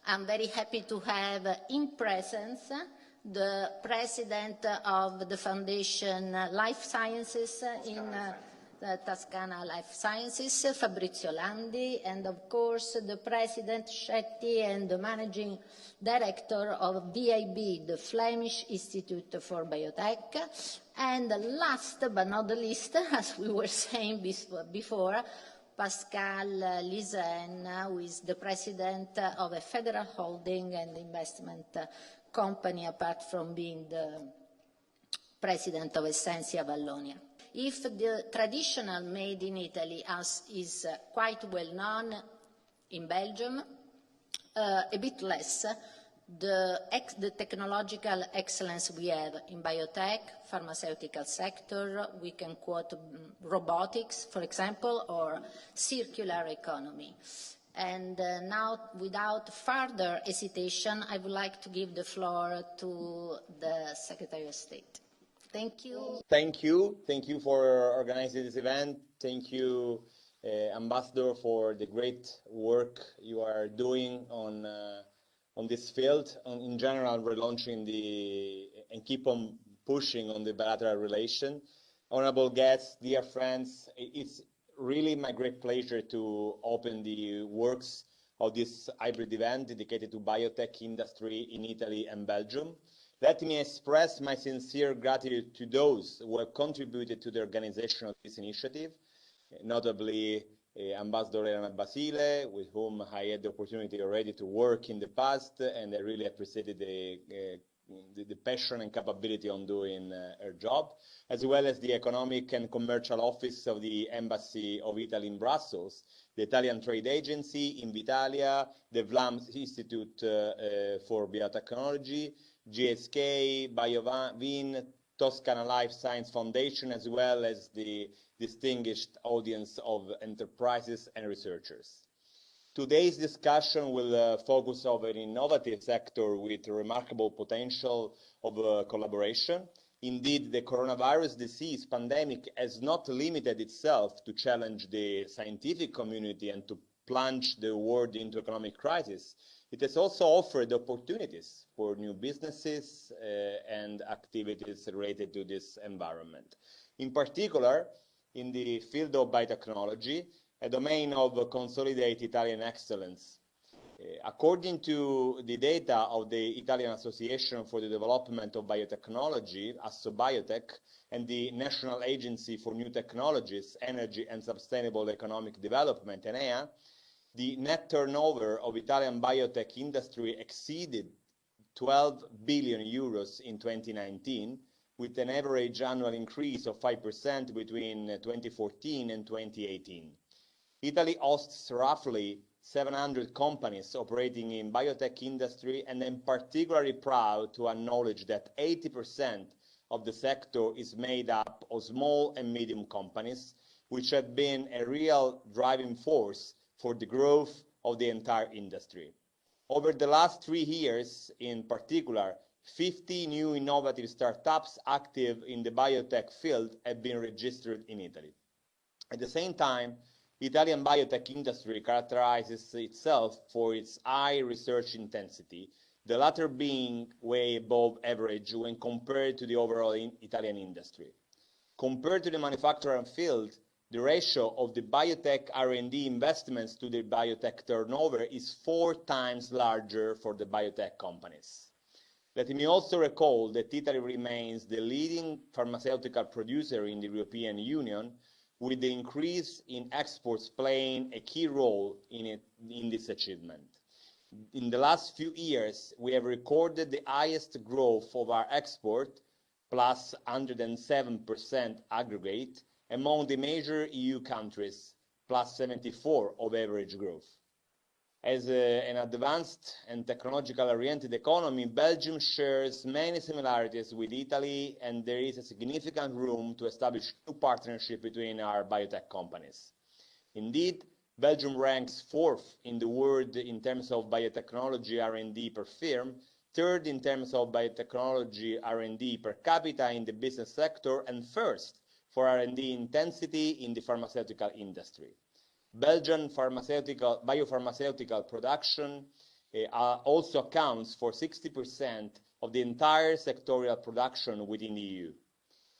I'm very happy to have in presence the president of the Foundation Life Sciences in the Toscana Life Sciences, Fabrizio Landi, and of course the president Schetti and the managing director of VIB, the Flemish Institute for Biotech. And last but not the least, as we were saying before, Pascal Lisen, who is the president of a federal holding and investment company, apart from being the president of Essentia Vallonia. If the traditional made in Italy is quite well known in Belgium, a bit less, the technological excellence we have in biotech, pharmaceutical sector, we can quote robotics, for example, or circular economy. And now, without further hesitation, I would like to give the floor to the Secretary of State. Thank you. Thank you. Thank you for organizing this event. Thank you, Ambassador, for the great work you are doing on this field. In general, we're launching and keep on pushing on the bilateral relation. Honorable guests, dear friends, it's really my great pleasure to open the works of this hybrid event dedicated to biotech industry in Italy and Belgium. Let me express my sincere gratitude to those who have contributed to the organization of this initiative, notably Ambassador Elena Basile, with whom I had the opportunity already to work in the past, and I really appreciated the passion and capability on doing her job, as well as the Economic and Commercial Office of the Embassy of Italy in Brussels, the Italian Trade Agency, Invitalia, the VLAM Institute for Biotechnology, GSK, BioVin, Toscana Life Science Foundation, as well as the distinguished audience of enterprises and researchers. Today's discussion will focus on an innovative sector with remarkable potential of collaboration. Indeed, the coronavirus disease pandemic has not limited itself to challenge the scientific community and to plunge the world into economic crisis. It has also offered opportunities for new businesses and activities related to this environment. In particular, in the field of biotechnology, a domain of consolidated Italian excellence. According to the data of the Italian Association for the Development of Biotechnology, Biotech, and the National Agency for New Technologies, Energy and Sustainable Economic Development, ENEA, the net turnover of Italian biotech industry exceeded 12 billion euros in 2019, with an average annual increase of 5% between 2014 and 2018. Italy hosts roughly 700 companies operating in biotech industry, and I'm particularly proud to acknowledge that 80% of the sector is made up of small and medium companies, which have been a real driving force for the growth of the entire industry. Over the last 3 years, in particular, 50 new innovative startups active in the biotech field have been registered in Italy. At the same time, Italian biotech industry characterizes itself for its high research intensity, the latter being way above average when compared to the overall Italian industry. Compared to the manufacturing field, the ratio of the biotech R&D investments to the biotech turnover is 4 times larger for the biotech companies. Let me also recall that Italy remains the leading pharmaceutical producer in the European Union, with the increase in exports playing a key role in this achievement. In the last few years, we have recorded the highest growth of our export, plus 107% aggregate, among the major EU countries, plus 74% of average growth. As an advanced and technological-oriented economy, Belgium shares many similarities with Italy, and there is a significant room to establish new partnership between our biotech companies. Indeed, Belgium ranks 4th in the world in terms of biotechnology R&D per firm, 3rd in terms of biotechnology R&D per capita in the business sector, and 1st for R&D intensity in the pharmaceutical industry. Belgian biopharmaceutical production also accounts for 60% of the entire sectorial production within the EU.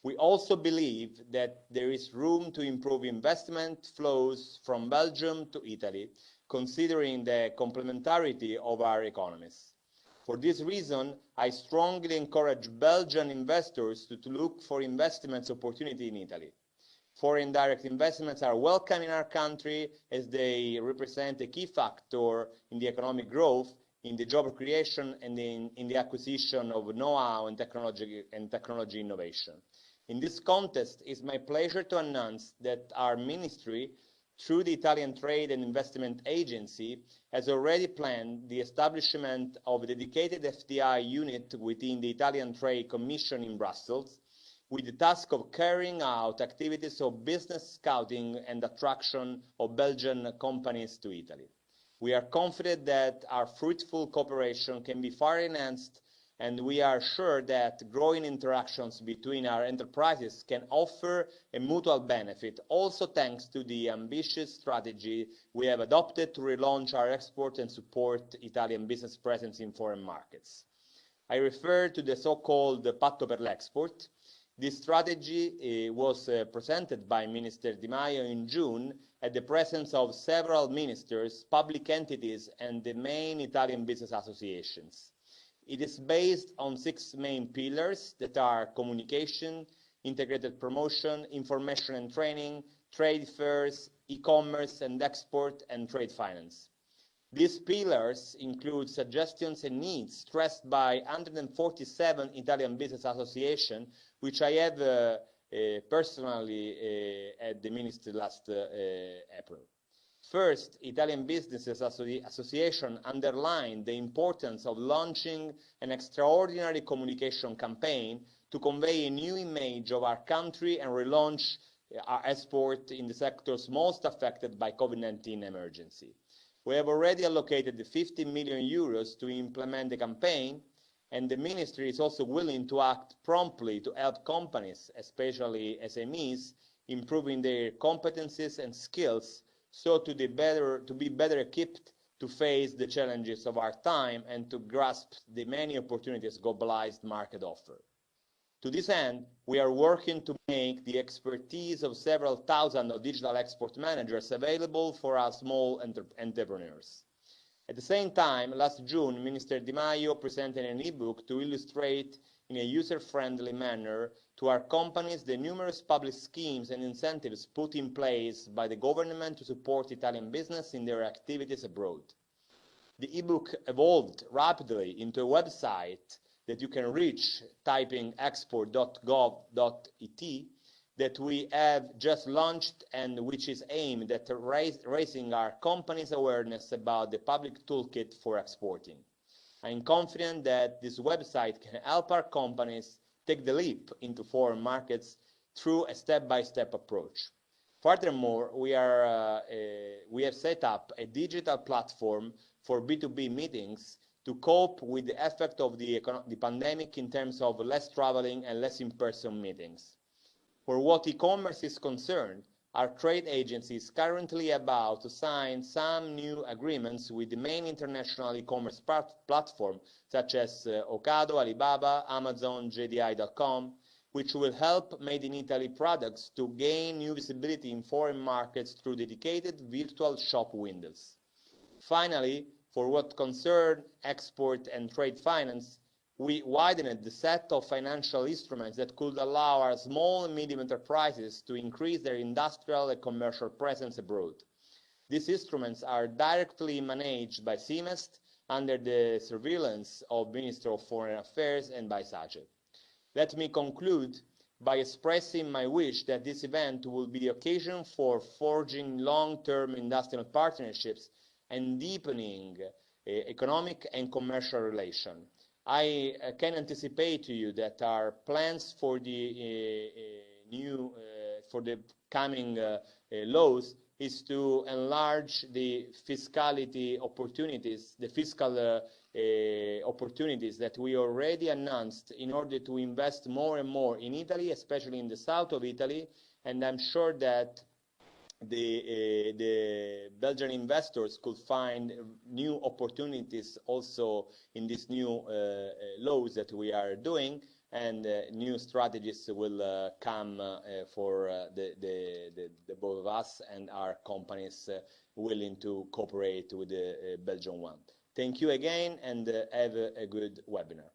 We also believe that there is room to improve investment flows from Belgium to Italy, considering the complementarity of our economies. For this reason, I strongly encourage Belgian investors to look for investment opportunity in Italy. Foreign direct investments are welcome in our country as they represent a key factor in the economic growth, in the job creation, and in the acquisition of know-how and technology innovation. In this context, it's my pleasure to announce that our ministry, through the Italian Trade and Investment Agency, has already planned the establishment of a dedicated FDI unit within the Italian Trade Commission in Brussels, with the task of carrying out activities of business scouting and attraction of Belgian companies to Italy. We are confident that our fruitful cooperation can be far enhanced, and we are sure that growing interactions between our enterprises can offer a mutual benefit, also thanks to the ambitious strategy we have adopted to relaunch our export and support Italian business presence in foreign markets. I refer to the so-called Patto per l'Export. This strategy was presented by Minister Di Maio in June at the presence of several ministers, public entities, and the main Italian business associations. It is based on 6 main pillars that are communication, integrated promotion, information and training, trade fairs, e-commerce and export, and trade finance. These pillars include suggestions and needs stressed by 147 Italian business associations, which I have personally at the ministry last April. First, Italian Businesses Association underlined the importance of launching an extraordinary communication campaign to convey a new image of our country and relaunch our export in the sectors most affected by COVID-19 emergency. We have already allocated 50 million euros to implement the campaign, and the ministry is also willing to act promptly to help companies, especially SMEs, improving their competencies and skills so to be better equipped to face the challenges of our time and to grasp the many opportunities globalized market offer. To this end, we are working to make the expertise of several thousand of digital export managers available for our small entrepreneurs. At the same time, last June, Minister Di Maio presented an e-book to illustrate in a user-friendly manner to our companies the numerous public schemes and incentives put in place by the government to support Italian business in their activities abroad. The e-book evolved rapidly into a website that you can reach typing export.gov.it that we have just launched and which is aimed at raising our company's awareness about the public toolkit for exporting. I am confident that this website can help our companies take the leap into foreign markets through a step-by-step approach. Furthermore, we have set up a digital platform for B2B meetings to cope with the effect of the pandemic in terms of less traveling and less in-person meetings. For what e-commerce is concerned, our trade agency is currently about to sign some new agreements with the main international e-commerce platforms such as Ocado, Alibaba, Amazon, JDI.com, which will help Made in Italy products to gain new visibility in foreign markets through dedicated virtual shop windows. Finally, for what concerns export and trade finance, we widened the set of financial instruments that could allow our small and medium enterprises to increase their industrial and commercial presence abroad. These instruments are directly managed by CIMEST under the surveillance of Minister of Foreign Affairs and by SACE. Let me conclude by expressing my wish that this event will be the occasion for forging long-term industrial partnerships and deepening economic and commercial relations. I can anticipate to you that our plans for the coming laws is to enlarge the fiscality opportunities, the fiscal opportunities that we already announced in order to invest more and more in Italy, especially in the south of Italy, and I'm sure that the Belgian investors could find new opportunities also in these new laws that we are doing, and new strategies will come for the both of us and our companies willing to cooperate with the Belgian one. Thank you again, and have a good webinar.